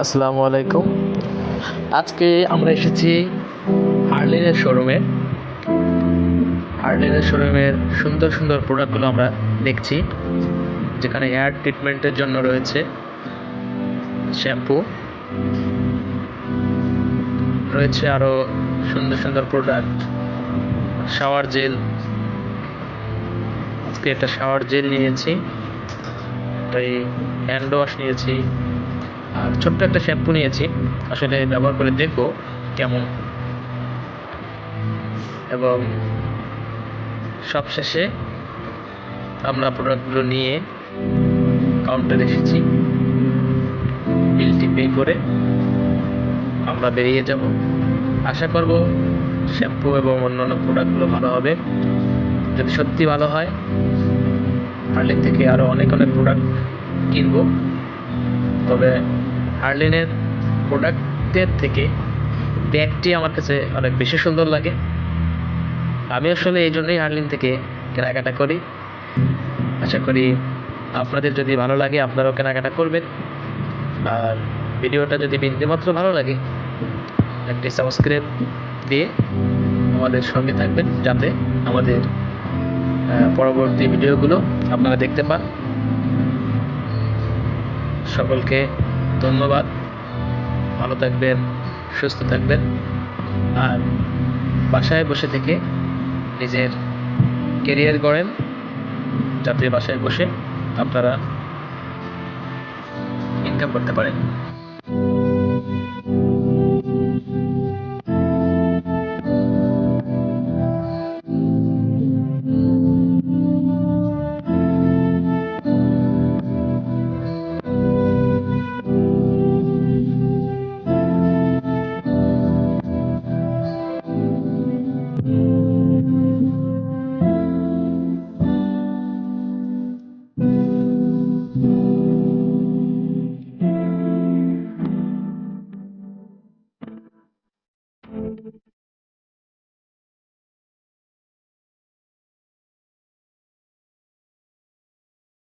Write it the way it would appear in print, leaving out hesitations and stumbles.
আসসালামু আলাইকুম। আজকে আমরা এসেছি হার্লিনের শোরুমে। হার্লিনের শোরুমের সুন্দর সুন্দর প্রোডাক্টগুলো আমরা দেখছি, যেখানে হেয়ার ট্রিটমেন্টের জন্য রয়েছে শ্যাম্পু, রয়েছে আরও সুন্দর সুন্দর প্রোডাক্ট, শাওয়ার জেল। আজকে একটা শাওয়ার জেল নিয়েছি, তাই হ্যান্ড ওয়াশ নিয়েছি, আর ছোট্ট একটা শ্যাম্পু নিয়েছি। আসলে ব্যবহার করে দেখবো কেমন। এবং সবশেষে আমরা প্রোডাক্টগুলো নিয়ে কাউন্টারে এসেছি। বিলটি পে করে আমরা বেরিয়ে যাব। আশা করব শ্যাম্পু এবং অন্যান্য প্রোডাক্টগুলো ভালো হবে। যদি সত্যি ভালো হয়, হার্লিন থেকে আরও অনেক অনেক প্রোডাক্ট কিনব। তবে হার্লিনের প্রোডাক্টের থেকে ব্যাগটি আমার কাছে অনেক বেশি সুন্দর লাগে। আমি আসলে এই জন্যই হার্লিন থেকে কেনাকাটা করি। আশা করি আপনাদের যদি ভালো লাগে আপনারাও কেনাকাটা করবেন। আর ভিডিওটা যদি বিন্দুমাত্র ভালো লাগে, একটি সাবস্ক্রাইব দিয়ে আমাদের সঙ্গে থাকবেন, যাতে আমাদের পরবর্তী ভিডিওগুলো আপনারা দেখতে পান। সকলকে ধন্যবাদ। ভালো থাকবেন, সুস্থ থাকবেন, আর বাসায় বসে থেকে নিজের কেরিয়ার গড়েন, যাতে বাসায় বসে আপনারা ইনকাম করতে পারেন।